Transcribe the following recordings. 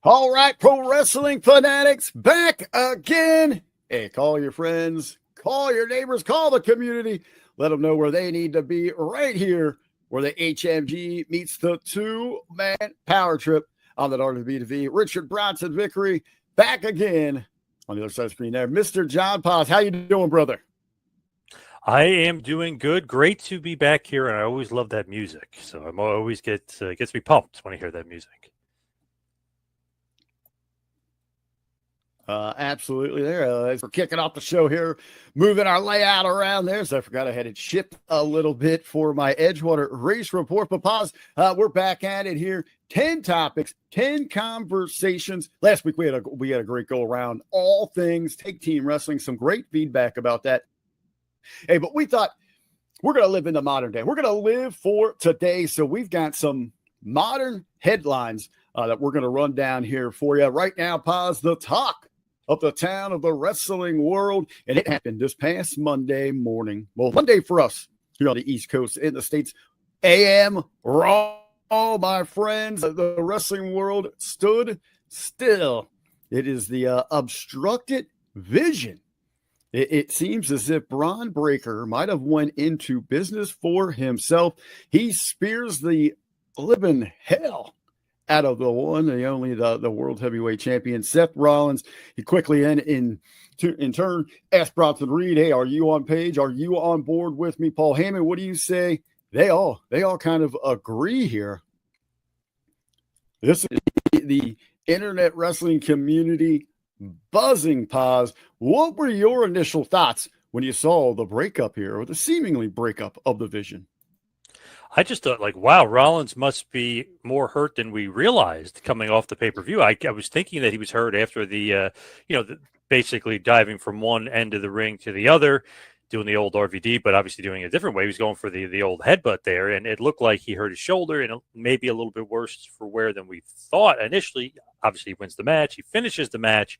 All right, pro wrestling fanatics, back again. Hey, call your friends, call your neighbors, call the community. Let them know where they need to be right here where the HMG meets the two-man power trip on the RBV. Richard Bronson Vickery back again on the other side of the screen there. Mr. John Poz, how you doing, brother? I am doing good. Great to be back here, and I always love that music. So I'm always gets me pumped when I hear that music. Absolutely there. As we're kicking off the show here, moving our layout around there. So I forgot I had it shipped a little bit for my Edgewater race report. But pause, we're back at it here. 10 topics, 10 conversations. Last week we had a great go around all things take team wrestling. Some great feedback about that. Hey, but we thought we're going to live in the modern day. We're going to live for today. So we've got some modern headlines that we're going to run down here for you right now. Pause the talk of the town of the wrestling world. And it happened this past Monday morning. Well, Monday for us here on the East Coast in the States. AM Raw, my friends. The wrestling world stood still. It is the obstructed vision. It seems as if Bron Breakker might have went into business for himself. He spears the living hell out of the one, the only, the world heavyweight champion, Seth Rollins. He quickly in turn asked Bronson Reed, hey, are you on page? Are you on board with me? Paul Heyman, what do you say? They all kind of agree here. This is the internet wrestling community buzzing. Pause. What were your initial thoughts when you saw the breakup here, or the seemingly breakup of the vision? I just thought, like, wow, Rollins must be more hurt than we realized coming off the pay-per-view. I was thinking that he was hurt after basically diving from one end of the ring to the other, doing the old RVD, but obviously doing it a different way. He was going for the old headbutt there, and it looked like he hurt his shoulder, and maybe a little bit worse for wear than we thought initially. Obviously, he wins the match. He finishes the match.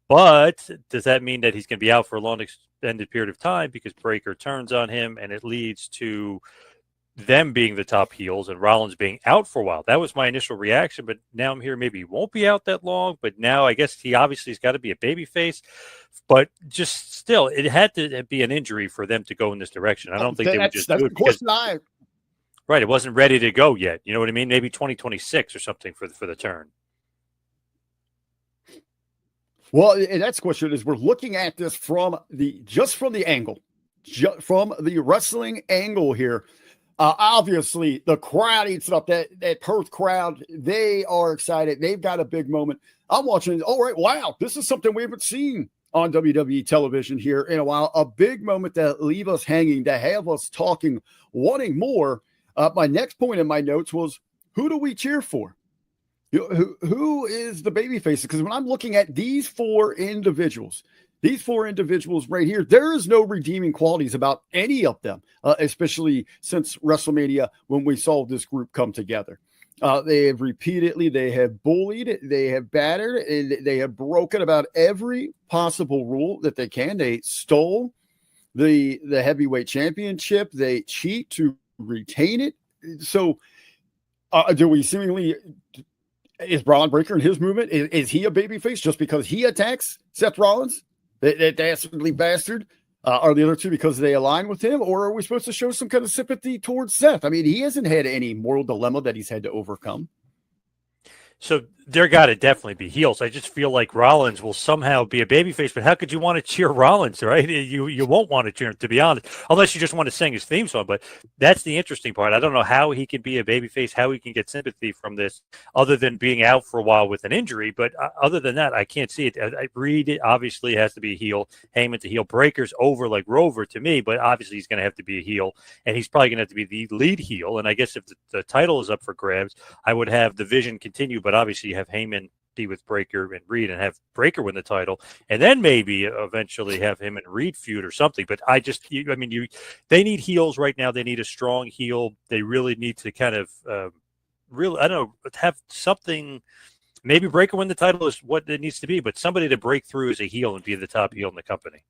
But does that mean that he's going to be out for a long extended period of time because Breakker turns on him, and it leads to them being the top heels and Rollins being out for a while? That was my initial reaction, but now I'm here. Maybe he won't be out that long, but now I guess he obviously has got to be a babyface. But just still, it had to be an injury for them to go in this direction. I don't think they would just do it because, right, it wasn't ready to go yet. You know what I mean? Maybe 2026 or something for the turn. Well, and that's the question is we're looking at this from the angle, from the wrestling angle here. Obviously, the crowd eats it up. That Perth crowd, they are excited. They've got a big moment. I'm watching. All right, wow, this is something we haven't seen on WWE television here in a while. A big moment that leave us hanging, to have us talking, wanting more. My next point in my notes was, who do we cheer for? Who is the babyface? Because when I'm looking at these four individuals right here, there is no redeeming qualities about any of them, especially since WrestleMania when we saw this group come together. They have bullied, they have battered, and they have broken about every possible rule that they can. They stole the heavyweight championship. They cheat to retain it. So do we seemingly... Is Bron Breakker and his movement, is he a babyface just because he attacks Seth Rollins? That dastardly bastard. Are the other two because they align with him, or are we supposed to show some kind of sympathy towards Seth? I mean, he hasn't had any moral dilemma that he's had to overcome. So there got to definitely be heels. I just feel like Rollins will somehow be a babyface, but how could you want to cheer Rollins, right? You won't want to cheer him, to be honest, unless you just want to sing his theme song. But that's the interesting part. I don't know how he can be a babyface, how he can get sympathy from this, other than being out for a while with an injury. But other than that, I can't see it. Reed obviously has to be a heel. Heyman to heel. Breaker's over like Rover to me, but obviously he's going to have to be a heel, and he's probably going to have to be the lead heel. And I guess if the title is up for grabs, I would have the Vision continue, but obviously you have Heyman be with Breakker and Reed and have Breakker win the title, and then maybe eventually have him and Reed feud or something. But they need heels right now. They need a strong heel. They really need to kind of have something. Maybe Breakker win the title is what it needs to be, but somebody to break through as a heel and be the top heel in the company.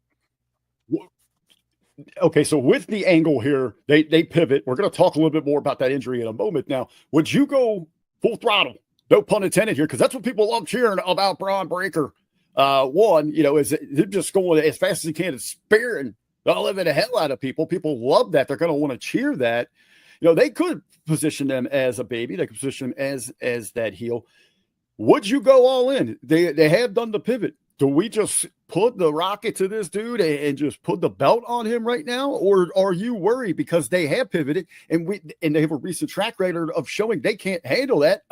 Okay, so with the angle here, they pivot. We're going to talk a little bit more about that injury in a moment. Now, would you go full throttle no pun intended here, because that's what people love cheering about Braun Breaker. One, is they're just going as fast as he can and spearing the living the hell out of people. People love that. They're going to want to cheer that. They could position them as a baby. They could position them as that heel. Would you go all in? They have done the pivot. Do we just put the rocket to this dude and just put the belt on him right now? Or are you worried because they have pivoted and they have a recent track record of showing they can't handle that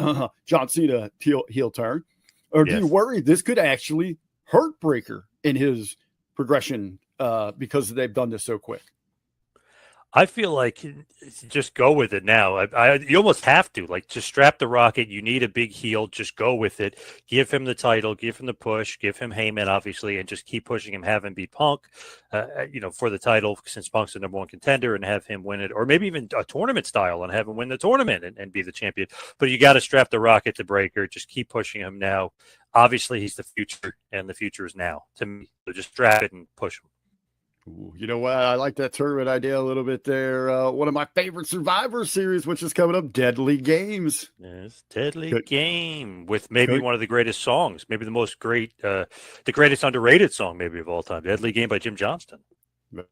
John Cena heel turn? Or do you worry this could actually hurt Breaker in his progression because they've done this so quick? I feel like just go with it now. You almost have to, just strap the rocket. You need a big heel. Just go with it. Give him the title. Give him the push. Give him Heyman, obviously, and just keep pushing him. Have him beat Punk, for the title since Punk's the number one contender, and have him win it, or maybe even a tournament style and have him win the tournament and be the champion. But you got to strap the rocket to Breaker. Just keep pushing him now. Obviously, he's the future, and the future is now to me. So just strap it and push him. Ooh, you know what? I like that tournament idea a little bit there. One of my favorite Survivor Series, which is coming up, Deadly Games. Yes, Deadly Game with maybe one of the greatest songs, maybe the greatest underrated song maybe of all time, Deadly Game by Jim Johnston.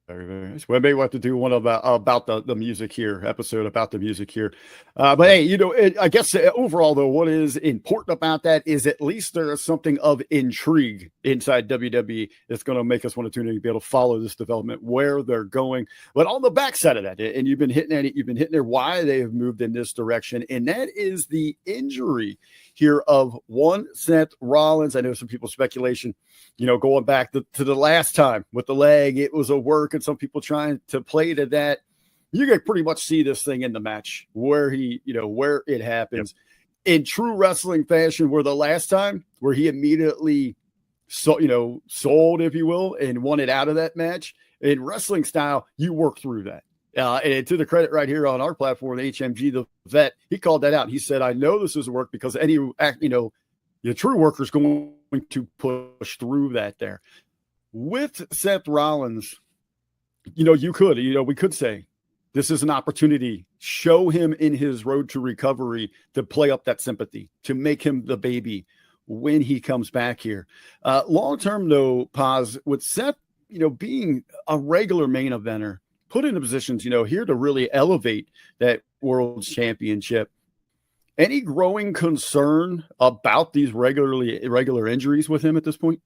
Very, very nice. Well, maybe we'll have to do one about the music here, episode about the music here. But hey, I guess overall, though, what is important about that is at least there is something of intrigue inside WWE that's going to make us want to tune in and be able to follow this development, where they're going. But on the backside of that, and you've been hitting at it, you've been hitting there why they have moved in this direction, and that is the injury here of one Seth Rollins. I know some people speculation, going back to the last time with the leg, it was a work, and some people trying to play to that. You can pretty much see this thing in the match where where it happens. Yep. In true wrestling fashion, where the last time where he immediately sold, if you will, and wanted out of that match. In wrestling style, you work through that. And to the credit right here on our platform, HMG, the vet, he called that out. He said, I know this is work because the true worker is going to push through that there. With Seth Rollins, we could say this is an opportunity. Show him in his road to recovery to play up that sympathy, to make him the baby when he comes back here. Long term, though, Poz, with Seth, being a regular main eventer, put into positions, here to really elevate that world championship. Any growing concern about these regular injuries with him at this point?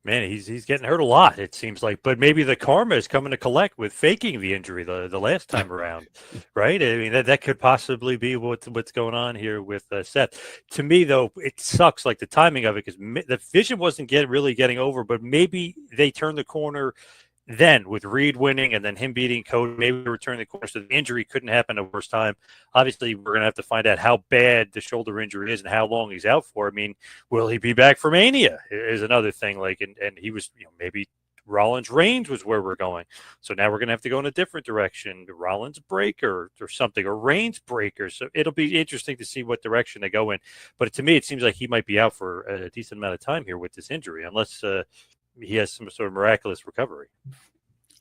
Man, he's getting hurt a lot, it seems like. But maybe the karma is coming to collect with faking the injury the last time around, right? I mean, that could possibly be what's going on here with Seth. To me, though, it sucks, the timing of it, because the vision wasn't really getting over, but maybe they turned the corner then with Reed winning and then him beating Cody, maybe return the course of the injury couldn't happen at worst time. Obviously, we're going to have to find out how bad the shoulder injury is and how long he's out for. I mean, will he be back for Mania is another thing. And he was, maybe Rollins Reigns was where we're going. So now we're going to have to go in a different direction. Rollins Breaker or something, or Reigns Breaker. So it'll be interesting to see what direction they go in. But to me, it seems like he might be out for a decent amount of time here with this injury, unless he has some sort of miraculous recovery.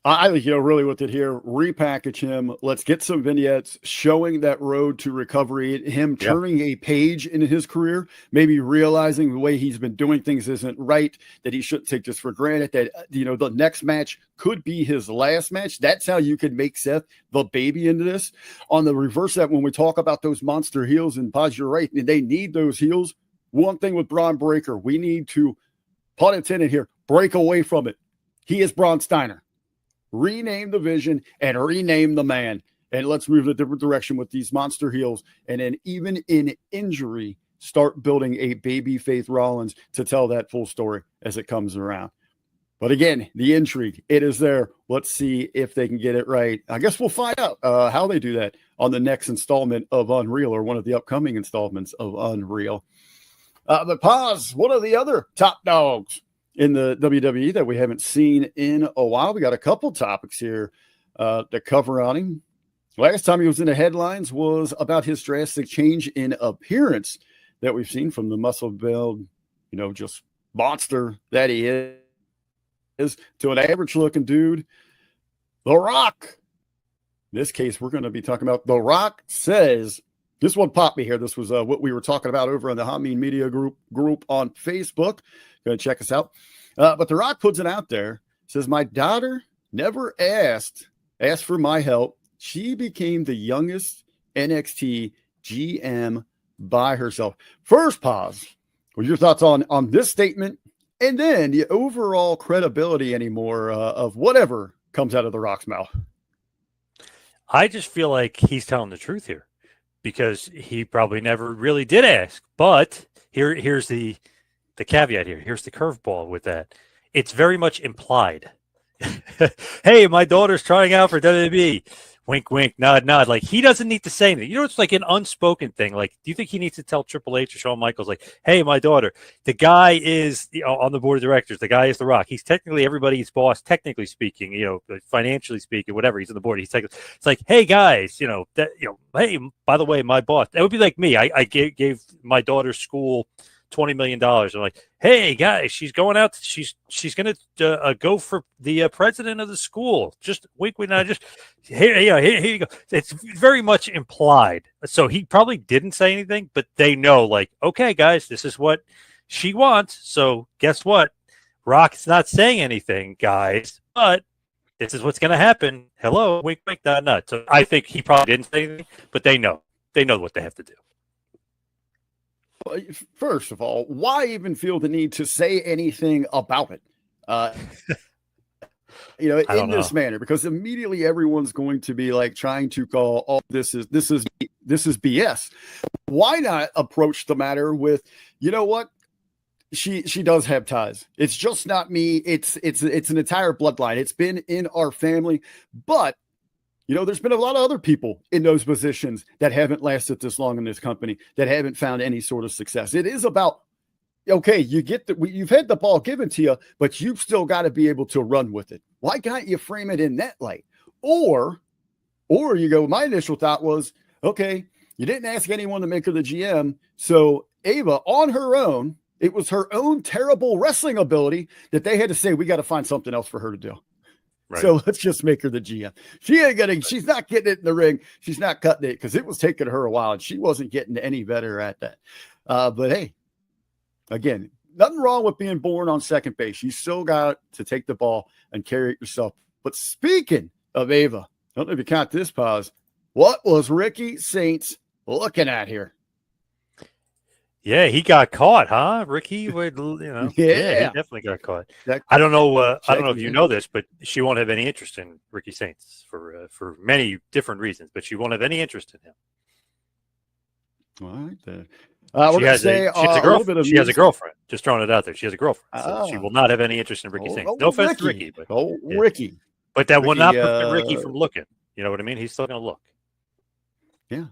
I think, really with it here, repackage him. Let's get some vignettes showing that road to recovery, him turning a page in his career, maybe realizing the way he's been doing things isn't right, that he shouldn't take this for granted, that, the next match could be his last match. That's how you can make Seth the baby into this. On the reverse that, when we talk about those monster heels, and Poz, you're right, they need those heels. One thing with Braun Breaker, we need to, pun intended here, break away from it. He is Braun Steiner. Rename the vision and rename the man. And let's move in a different direction with these monster heels. And then even in injury, start building a baby Faith Rollins to tell that full story as it comes around. But again, the intrigue, it is there. Let's see if they can get it right. I guess we'll find out how they do that on the next installment of Unreal, or one of the upcoming installments of Unreal. But Poz, one of the other top dogs in the WWE that we haven't seen in a while. We got a couple topics here to cover on him. Last time he was in the headlines was about his drastic change in appearance that we've seen from the muscle build, just monster that he is, to an average looking dude. The Rock. In this case, we're going to be talking about The Rock says This one popped me here. This was what we were talking about over in the Hameen Media group on Facebook. Go and check us out. But The Rock puts it out there. Says, my daughter never asked for my help. She became the youngest NXT GM by herself. First, Poz, what are your thoughts on this statement? And then the overall credibility anymore of whatever comes out of The Rock's mouth. I just feel like he's telling the truth here because he probably never really did ask. But here's the caveat here. Here's the curveball with that. It's very much implied. Hey, my daughter's trying out for WWE. Wink, wink, nod, nod. Like, he doesn't need to say anything. You know, it's like an unspoken thing. Like, do you think he needs to tell Triple H or Shawn Michaels, like, hey, my daughter, the guy is on the board of directors. The guy is The Rock. He's technically everybody's boss, technically speaking, financially speaking, whatever. He's on the board. It's like, hey, guys, hey, by the way, my boss. That would be like me. I gave my daughter's school $20 million. I'm like, hey guys, she's going out. She's going to go for the president of the school. Just wink, wink, not just here you go. It's very much implied. So he probably didn't say anything, but they know, like, okay, guys, this is what she wants. So guess what? Rock's not saying anything, guys, but this is what's going to happen. Hello, wink, wink, not, not. So I think he probably didn't say anything, but they know what they have to do. First of all, why even feel the need to say anything about it? In this manner, because immediately everyone's going to be like trying to call, oh, this is BS. Why not approach the matter with, you know what? She does have ties. It's just not me. It's an entire bloodline. It's been in our family, but there's been a lot of other people in those positions that haven't lasted this long in this company, that haven't found any sort of success. It is about, okay, you've had the ball given to you, but you've still got to be able to run with it. Why can't you frame it in that light? Or you go, my initial thought was, okay, you didn't ask anyone to make her the GM. So Ava, on her own, it was her own terrible wrestling ability that they had to say, we got to find something else for her to do. Right. So let's just make her the GM. She's not getting it in the ring. She's not cutting it because it was taking her a while and she wasn't getting any better at that. But hey, again, nothing wrong with being born on second base. You still got to take the ball and carry it yourself. But speaking of Ava, I don't know if you count this, Poz. What was Ricky Saints looking at here? Yeah, he got caught, huh? Ricky would, Yeah, he definitely got caught. I don't know. I don't know if you know this, but she won't have any interest in Ricky Saints for many different reasons. But she won't have any interest in him. All right. She has a girlfriend. She has a girlfriend. Just throwing it out there. She has a girlfriend. So she will not have any interest in Ricky Saints. No offense to Ricky, but Ricky. But that will not prevent Ricky from looking. You know what I mean? He's still going to look. Yeah.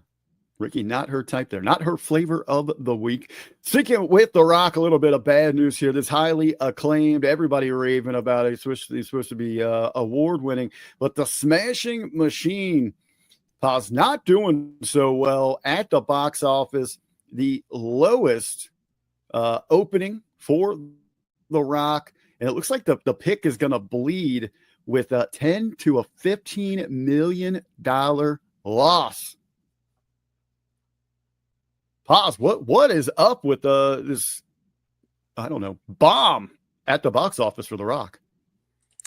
Ricky, not her type there, not her flavor of the week. Sticking with The Rock, a little bit of bad news here. This highly acclaimed, everybody raving about it. He's supposed to be award-winning, but the Smashing Machine is not doing so well at the box office. The lowest opening for The Rock, and it looks like the pick is going to bleed with a $10 to a $15 million loss. Poz, what is up with this, I don't know, bomb at the box office for The Rock?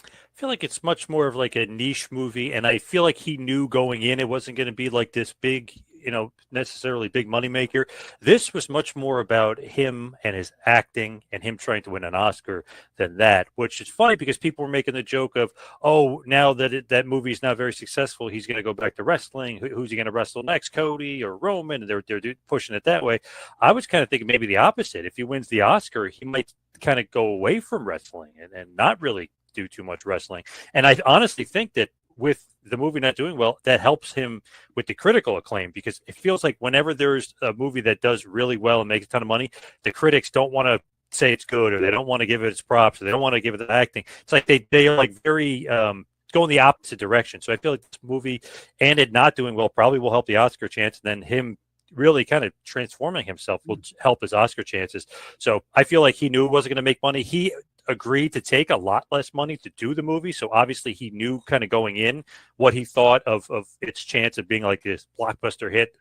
I feel like it's much more of like a niche movie, and I feel like he knew going in it wasn't going to be like this big, necessarily big moneymaker. This was much more about him and his acting and him trying to win an Oscar than that, which is funny because people were making the joke of, oh, now that that movie's not very successful, he's going to go back to wrestling. Who's he going to wrestle next, Cody or Roman? And they're pushing it that way. I was kind of thinking maybe the opposite. If he wins the Oscar, he might kind of go away from wrestling and not really do too much wrestling. And I honestly think that with the movie not doing well, that helps him with the critical acclaim, because it feels like whenever there's a movie that does really well and makes a ton of money, the critics don't want to say it's good, or they don't want to give it its props, or they don't want to give it the acting. It's like they are like very go in the opposite direction. So I feel like this movie and it not doing well probably will help the Oscar chance, and then him really kind of transforming himself will help his Oscar chances. So I feel like he knew it wasn't going to make money. He agreed to take a lot less money to do the movie. So obviously he knew kind of going in what he thought of its chance of being like this blockbuster hit.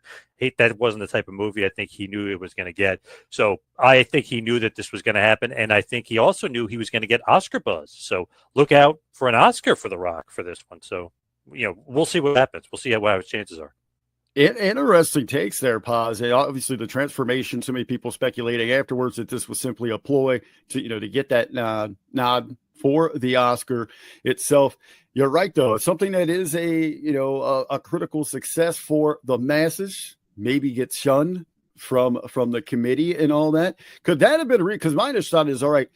That wasn't the type of movie I think he knew it was going to get. So I think he knew that this was going to happen. And I think he also knew he was going to get Oscar buzz. So look out for an Oscar for The Rock for this one. So, we'll see what happens. We'll see what his chances are. Interesting takes there, Poz. And obviously, the transformation. So many people speculating afterwards that this was simply a ploy to get that nod for the Oscar itself. You're right, though. It's something that is a critical success for the masses. Maybe gets shunned from the committee and all that. Could that have been because my initial thought is, all right,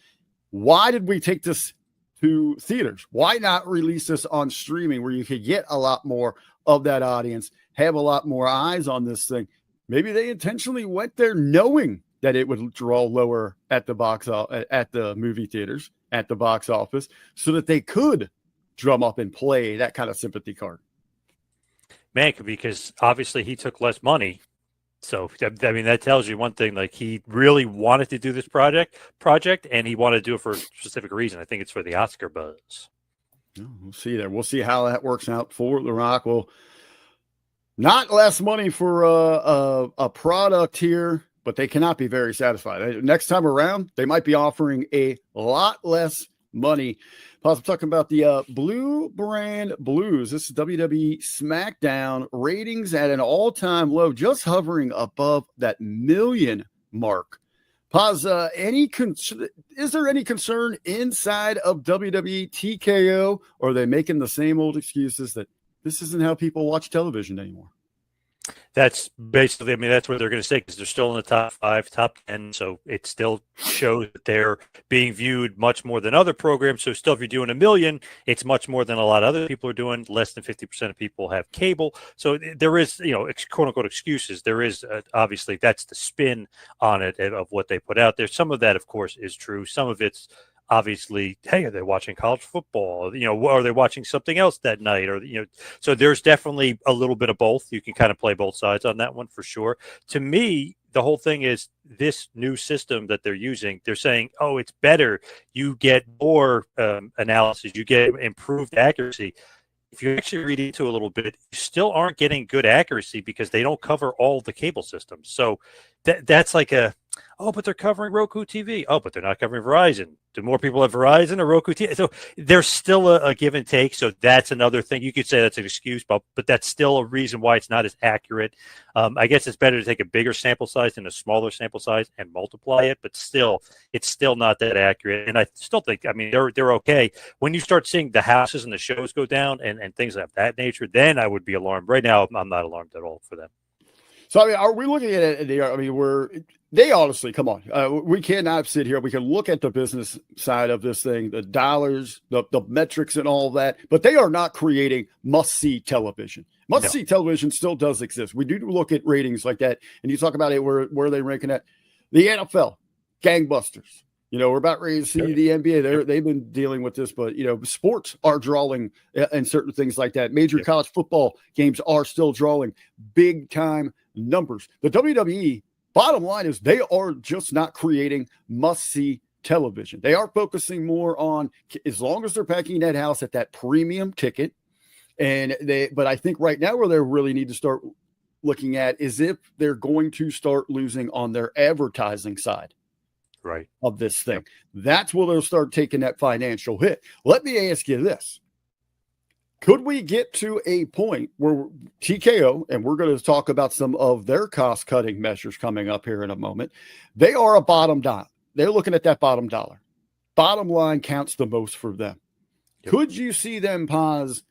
why did we take this to theaters? Why not release this on streaming where you could get a lot more of that audience? Have a lot more eyes on this thing. Maybe they intentionally went there knowing that it would draw lower at the movie theaters, at the box office, so that they could drum up and play that kind of sympathy card. Man, because obviously he took less money. So, I mean, that tells you one thing, like he really wanted to do this project, and he wanted to do it for a specific reason. I think it's for the Oscar buzz. We'll see there. We'll see how that works out for The Rock. Well, not less money for a product here, but they cannot be very satisfied. Next time around, they might be offering a lot less money. I'm talking about the Blue Brand Blues. This is WWE SmackDown ratings at an all-time low, just hovering above that 1 million mark. Poz, is there any concern inside of WWE TKO, or are they making the same old excuses that this isn't how people watch television anymore? That's basically, I mean, that's what they're going to say because they're still in the top 5, top 10. So it still shows that they're being viewed much more than other programs. So still, if you're doing 1 million, it's much more than a lot of other people are doing. Less than 50% of people have cable. So there is, quote unquote excuses. There is obviously that's the spin on it of what they put out there. Some of that, of course, is true. Some of it's obviously, hey, are they watching college football? Are they watching something else that night? Or, so there's definitely a little bit of both. You can kind of play both sides on that one for sure. To me, the whole thing is this new system that they're using. They're saying, oh, it's better. You get more analysis. You get improved accuracy. If you actually read into it a little bit, you still aren't getting good accuracy because they don't cover all the cable systems. So that's like but they're covering Roku TV. Oh, but they're not covering Verizon. Do more people have Verizon or Roku TV? So there's still a give and take. So that's another thing. You could say that's an excuse, but that's still a reason why it's not as accurate. I guess it's better to take a bigger sample size than a smaller sample size and multiply it, but still, it's still not that accurate. And I still think, I mean, they're okay. When you start seeing the houses and the shows go down and things of that nature, then I would be alarmed. Right now, I'm not alarmed at all for them. So, I mean, are we looking at it? I mean, they honestly, come on. We cannot sit here. We can look at the business side of this thing, the dollars, the metrics and all that, but they are not creating must-see television. Must-see television still does exist. We do look at ratings like that, and you talk about it, where are they ranking at? The NFL, gangbusters. We're about ready to see the NBA. They've been dealing with this, but, sports are drawing and certain things like that. Major college football games are still drawing big-time numbers. The WWE, bottom line is they are just not creating must-see television. They are focusing more on, as long as they're packing that house at that premium ticket. But I think right now where they really need to start looking at is if they're going to start losing on their advertising side. Right. Of this thing. That's where they'll start taking that financial hit. Let me ask you this. Could we get to a point where TKO, and we're going to talk about some of their cost-cutting measures coming up here in a moment, they are a bottom dollar. They're looking at that bottom dollar. Bottom line counts the most for them. Yep. Could you see them, Poz,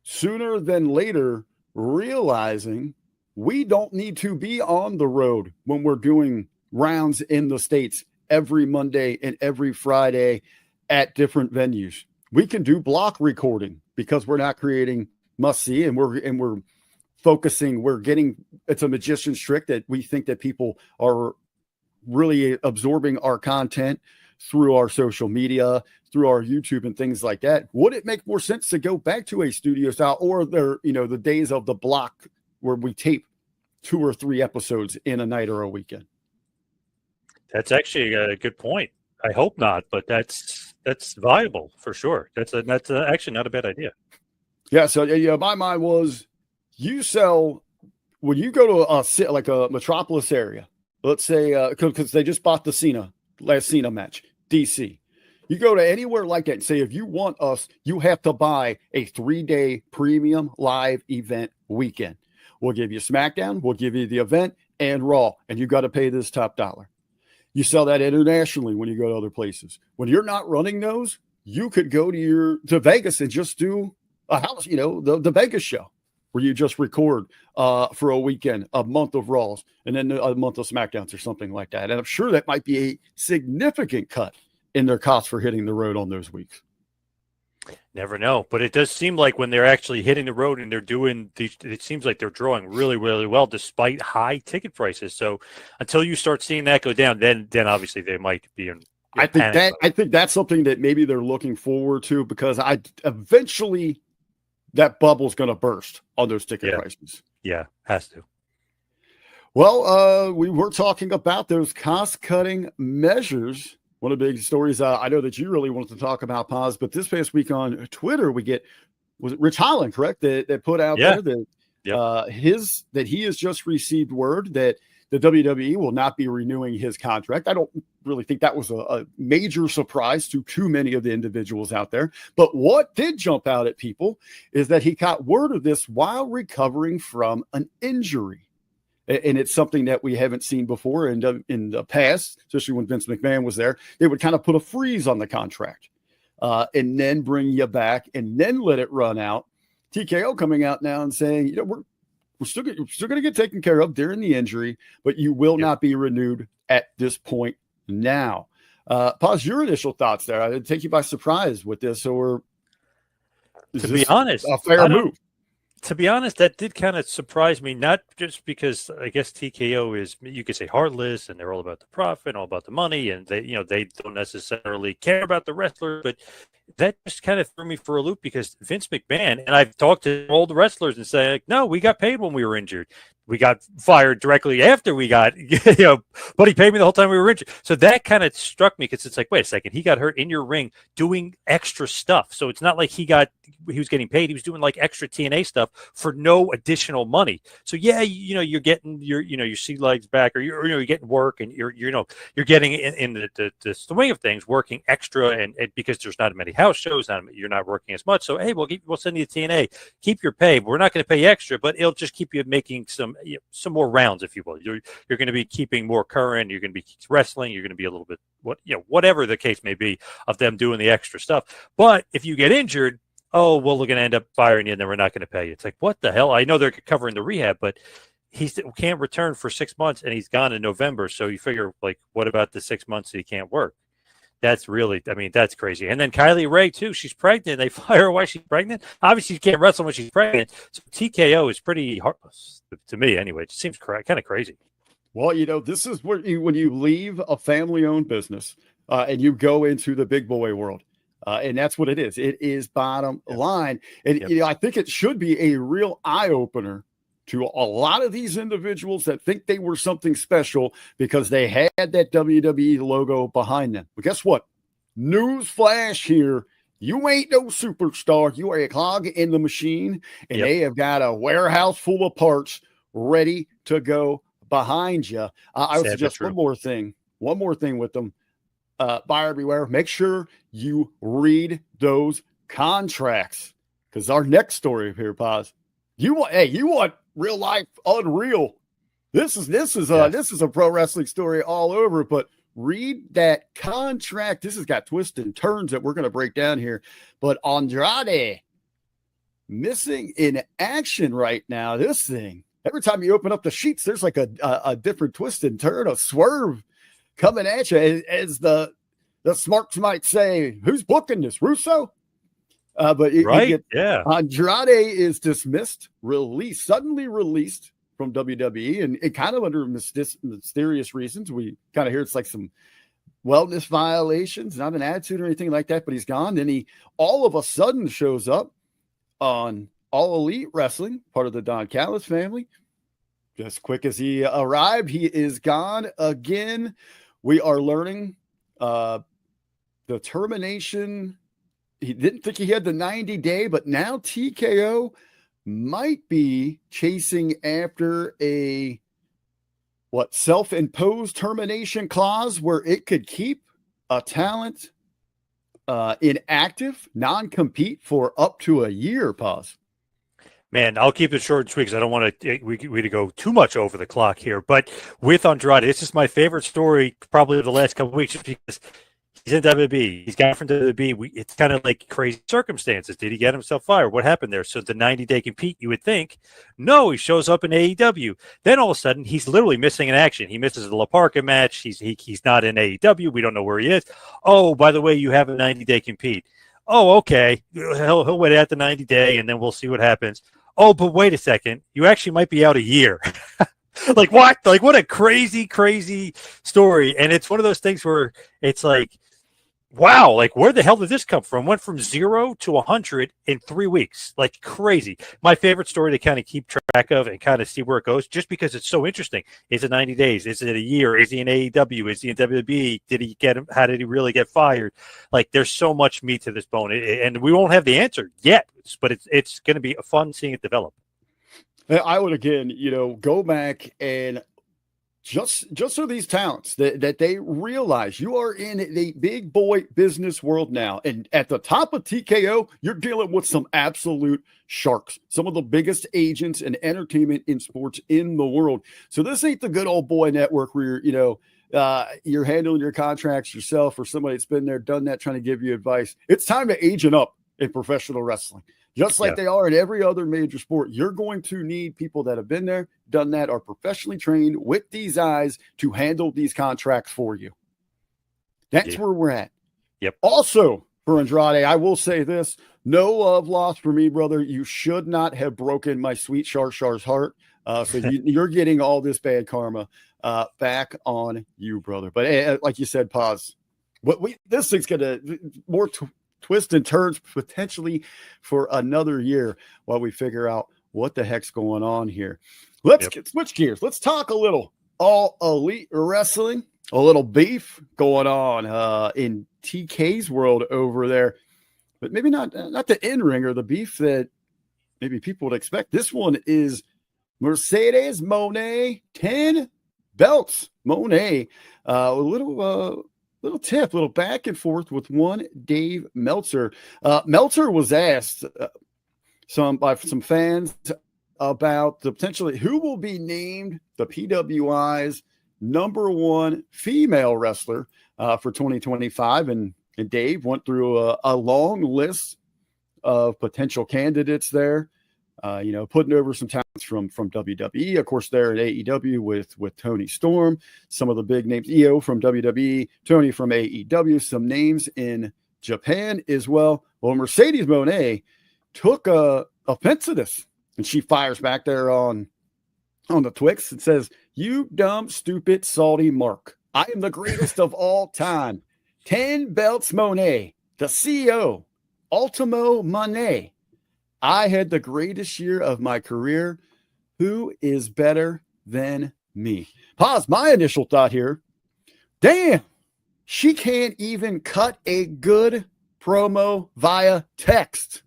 sooner than later realizing we don't need to be on the road when we're doing rounds in the States every Monday and every Friday at different venues? We can do block recording because we're not creating must-see, and we're focusing. It's a magician's trick that we think that people are really absorbing our content through our social media, through our YouTube and things like that. Would it make more sense to go back to a studio style, or the days of the block where we tape 2 or 3 episodes in a night or a weekend? That's actually a good point. I hope not, but that's That's viable for sure. That's actually not a bad idea. Yeah. So my mind was you sell when you go to like a metropolis area. Let's say because they just bought the last Cena match, DC. You go to anywhere like that and say, if you want us, you have to buy a 3-day premium live event weekend. We'll give you SmackDown, we'll give you the event and Raw, and you got to pay this top dollar. You sell that internationally when you go to other places. When you're not running those, you could go to Vegas and just do a house, the Vegas show where you just record for a weekend, a month of Raws, and then a month of SmackDowns or something like that. And I'm sure that might be a significant cut in their costs for hitting the road on those weeks. Never know, but it does seem like when they're actually hitting the road and they're doing these, it seems like they're drawing really, really well despite high ticket prices. So until you start seeing that go down, then obviously they might be in. I think that's something that maybe they're looking forward to because eventually that bubble's going to burst on those ticket prices. Yeah, has to. Well, we were talking about those cost-cutting measures. One of the big stories I know that you really wanted to talk about, Poz, but this past week on Twitter, was it Rich Holland, correct? That put out there that that he has just received word that the WWE will not be renewing his contract. I don't really think that was a major surprise to too many of the individuals out there. But what did jump out at people is that he got word of this while recovering from an injury. And it's something that we haven't seen before in the past, especially when Vince McMahon was there. They would kind of put a freeze on the contract and then bring you back and then let it run out. TKO coming out now and saying, we're still going to get taken care of during the injury, but you will not be renewed at this point now. Poz, your initial thoughts there. I didn't take you by surprise with this, or to be honest, a fair move? To be honest, that did kind of surprise me, not just because I guess TKO is, you could say, heartless and they're all about the profit, all about the money, and they don't necessarily care about the wrestler, but that just kind of threw me for a loop because Vince McMahon, and I've talked to all the wrestlers and say, like, no, we got paid when we were injured. We got fired directly after we got, but he paid me the whole time we were injured. So that kind of struck me because it's like, wait a second, he got hurt in your ring doing extra stuff. So it's not like he was getting paid. He was doing like extra TNA stuff for no additional money. So you're getting your sea legs back, or you're getting work, and you're getting in the swing of things, working extra, and because there's not many house shows, you're not working as much. So hey, we'll send you to TNA, keep your pay. We're not going to pay you extra, but it'll just keep you making some more rounds, if you will. You're going to be keeping more current. You're going to be wrestling. You're going to be a little bit whatever the case may be of them doing the extra stuff. But if you get injured, we're going to end up firing you, and then we're not going to pay you. It's like, what the hell? I know they're covering the rehab, but he can't return for 6 months, and he's gone in November. So you figure, like, what about the 6 months that he can't work? That's that's crazy. And then Kylie Ray, too. She's pregnant. They fire her while she's pregnant. Obviously, she can't wrestle when she's pregnant. So TKO is pretty heartless to me anyway. It just seems kind of crazy. Well, this is when you leave a family-owned business and you go into the big boy world. And that's what it is. It is bottom line. And, I think it should be a real eye-opener to a lot of these individuals that think they were something special because they had that WWE logo behind them. But guess what? News flash here. You ain't no superstar. You are a cog in the machine, and they have got a warehouse full of parts ready to go behind you. I would suggest one more thing with them. Buyer beware. Make sure you read those contracts, because our next story here, Poz, you want real life unreal. This is a pro wrestling story all over, but read that contract. This has got twists and turns that we're going to break down here. But Andrade missing in action right now. This thing, every time you open up the sheets, there's like a different twist and turn, a swerve coming at you. As the smarts might say, who's booking this, Russo? But Andrade is dismissed, suddenly released from WWE, and kind of under mysterious reasons. We kind of hear it's like some wellness violations, not an attitude or anything like that, but he's gone. Then he all of a sudden shows up on All Elite Wrestling, part of the Don Callis family. Just quick as he arrived, he is gone again. We are learning the termination. He didn't think he had the 90-day, but now TKO might be chasing after a self-imposed termination clause where it could keep a talent inactive, non-compete for up to a year. Poz. Man, I'll keep it short and sweet because I don't want to go too much over the clock here. But with Andrade, this is my favorite story probably of the last couple of weeks because he's in WWE. He's got from WWE. It's kind of like crazy circumstances. Did he get himself fired? What happened there? So the 90-day compete, you would think, no, he shows up in AEW. Then all of a sudden, he's literally missing an action. He misses the La Parka match. He's not in AEW. We don't know where he is. Oh, by the way, you have a 90-day compete. Oh, okay. He'll wait out the 90-day, and then we'll see what happens. Oh, but wait a second. You actually might be out a year. Like what? Like what a crazy, crazy story. And it's one of those things where it's like, wow, like where the hell did this come from? Went from 0 to 100 in 3 weeks. Like crazy. My favorite story to kind of keep track of and kind of see where it goes, just because it's so interesting. Is it 90 days? Is it a year? Is he in AEW? Is he in WWE? Did he get him? How did he really get fired? Like there's so much meat to this bone, and we won't have the answer yet, but it's going to be fun seeing it develop. I would, again, go back and just so these talents that they realize you are in the big boy business world now. And at the top of TKO, you're dealing with some absolute sharks, some of the biggest agents and entertainment in sports in the world. So this ain't the good old boy network where you're handling your contracts yourself or somebody that's been there, done that, trying to give you advice. It's time to agent up in professional wrestling. Just like they are in every other major sport, you're going to need people that have been there, done that, are professionally trained with these eyes to handle these contracts for you. That's where we're at. Yep. Also, for Andrade, I will say this. No love lost for me, brother. You should not have broken my sweet Shar's heart. So you're getting all this bad karma back on you, brother. But like you said, Poz, this thing's going to more twist and turns potentially for another year while we figure out what the heck's going on here. Let's switch gears. Let's talk a little All Elite Wrestling, a little beef going on in TK's world over there, but maybe not the in-ring or the beef that maybe people would expect. This one is Mercedes Mone, 10 belts. Mone, a little tip, little back and forth with one Dave Meltzer. Meltzer was asked by some fans about the potentially who will be named the PWI's #1 female wrestler for 2025. And Dave went through a long list of potential candidates there, putting over some talents from WWE. Of course, they're at AEW with Tony Storm, some of the big names, EO from WWE, Tony from AEW, some names in Japan as well. Well, Mercedes Mone took offense to this, and she fires back there on the Twix and says, "You dumb, stupid, salty mark. I am the greatest of all time. 10 belts Mone, the CEO, Ultimo Mone. I had the greatest year of my career. Who is better than me?" Pause. My initial thought here. Damn, she can't even cut a good promo via text.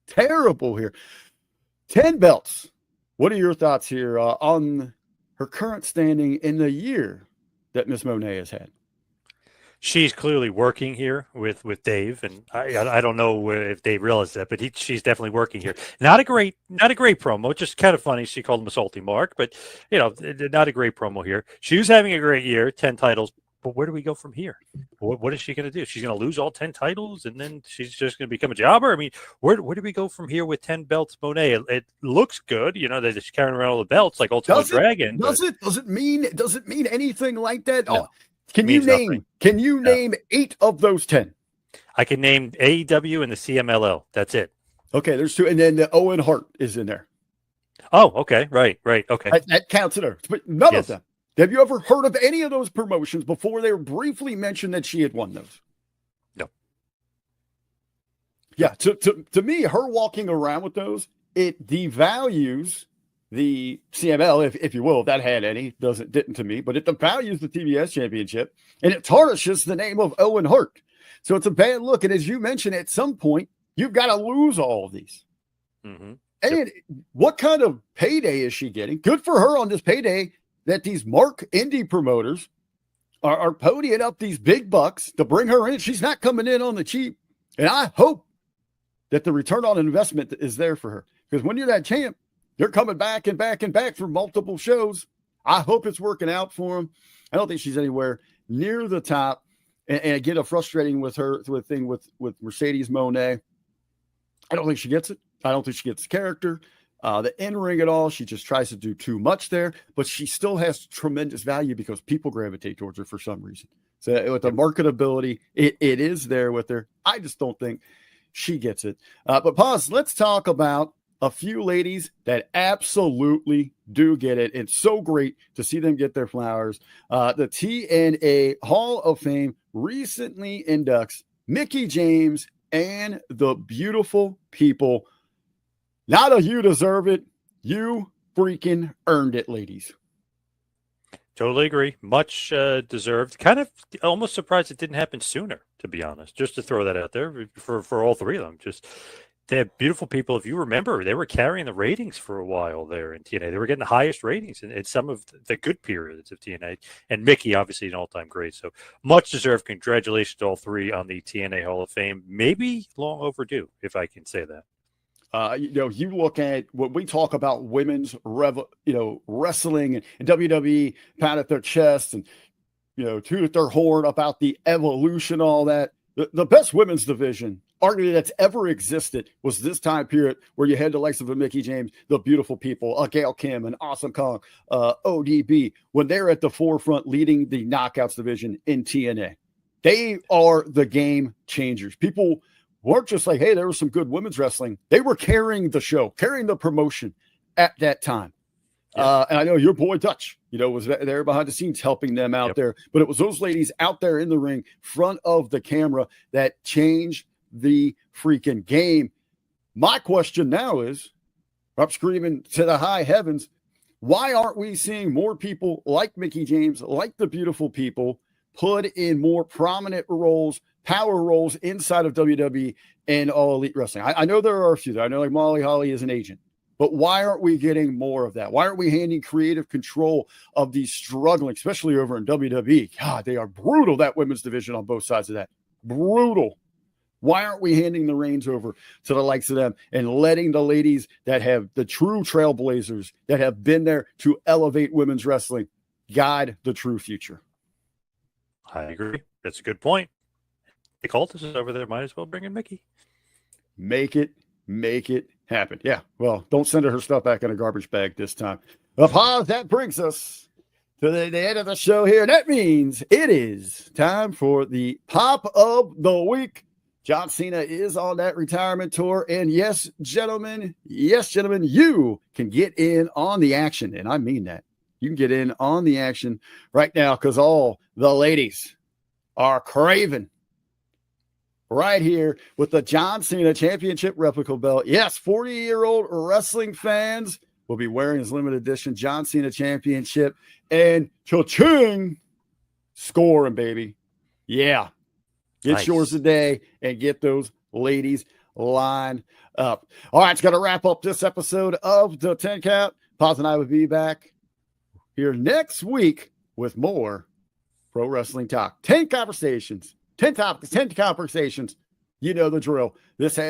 Terrible here. 10 belts. What are your thoughts here on her current standing in the year that Miss Mone has had? She's clearly working here with Dave, and I don't know if Dave realized that, but she's definitely working here. Not a great promo, just kind of funny. She called him a salty mark, but not a great promo here. She was having a great year, 10 titles, but where do we go from here? What is she going to do? She's going to lose all 10 titles, and then she's just going to become a jobber? I mean, where do we go from here with 10 belts, Mone? It looks good, that she's carrying around all the belts like Ultimate Dragon. Does it mean anything like that? No. Oh. Can you name 8 of those 10? I can name AEW and the CMLL. That's it. Okay, there's 2, and then the Owen Hart is in there. Oh, okay, right, okay. That counts in there, but none of them. Have you ever heard of any of those promotions before they were briefly mentioned that she had won those? No. Yeah, to me, her walking around with those, it devalues the CML, if you will, if that had any, didn't to me, but it devalues the TBS championship, and it tarnishes the name of Owen Hart. So it's a bad look. And as you mentioned, at some point, you've got to lose all of these. Mm-hmm. And what kind of payday is she getting? Good for her on this payday that these mark indie promoters are ponying up these big bucks to bring her in. She's not coming in on the cheap. And I hope that the return on investment is there for her. Because when you're that champ, you're coming back and back and back for multiple shows. I hope it's working out for them. I don't think she's anywhere near the top. And again, a frustrating with her thing with Mercedes Mone. I don't think she gets it. I don't think she gets the character. The in-ring at all, she just tries to do too much there, but she still has tremendous value because people gravitate towards her for some reason. So with the marketability, it is there with her. I just don't think she gets it. But Poz, let's talk about a few ladies that absolutely do get it. It's so great to see them get their flowers. The TNA Hall of Fame recently inducts Mickie James and the beautiful people. Not a you deserve it. You freaking earned it, ladies. Totally agree. Much deserved. Kind of almost surprised it didn't happen sooner, to be honest. Just to throw that out there for all three of them. Just they're beautiful people. If you remember, they were carrying the ratings for a while there in TNA. They were getting the highest ratings in some of the good periods of TNA. And Mickie, obviously, an all-time great. So much deserved. Congratulations to all three on the TNA Hall of Fame. Maybe long overdue, if I can say that. You look at when we talk about women's wrestling and WWE pound at their chest and, toot their horn about the evolution, all that. The best women's division, arguably, that's ever existed was this time period where you had the likes of a Mickie James, the beautiful people, Gail Kim, and Awesome Kong, ODB, when they're at the forefront leading the Knockouts division in TNA. They are the game changers. People weren't just like, hey, there was some good women's wrestling. They were carrying the show, carrying the promotion at that time. Yeah. And I know your boy Dutch, was there behind the scenes helping them out there. But it was those ladies out there in the ring, front of the camera, that changed the freaking game. My question now is, I'm screaming to the high heavens, why aren't we seeing more people like Mickie James, like the beautiful people, put in more prominent roles, power roles inside of WWE and All Elite Wrestling? I know there are a few. I know like Molly Holly is an agent, but why aren't we getting more of that? Why aren't we handing creative control of these struggling, especially over in WWE? God, they are brutal, that women's division on both sides of that. Brutal. Why aren't we handing the reins over to the likes of them and letting the ladies that have the true trailblazers that have been there to elevate women's wrestling guide the true future? I agree. That's a good point. The cultist is over there. Might as well bring in Mickie. Make it happen. Yeah. Well, don't send her stuff back in a garbage bag this time. Well, Poz, that brings us to the end of the show here. And that means it is time for the Pop of the Week. John Cena is on that retirement tour. And yes, gentlemen, you can get in on the action. And I mean that. You can get in on the action right now because all the ladies are craving right here with the John Cena Championship replica belt. Yes, 40-year-old wrestling fans will be wearing his limited edition John Cena Championship. And cha-ching, scoring, baby. Yeah. Get yours today and get those ladies lined up. All right, it's going to wrap up this episode of the 10 Count. Poz and I will be back here next week with more pro wrestling talk. 10 conversations, 10 topics, 10 conversations. You know the drill. This has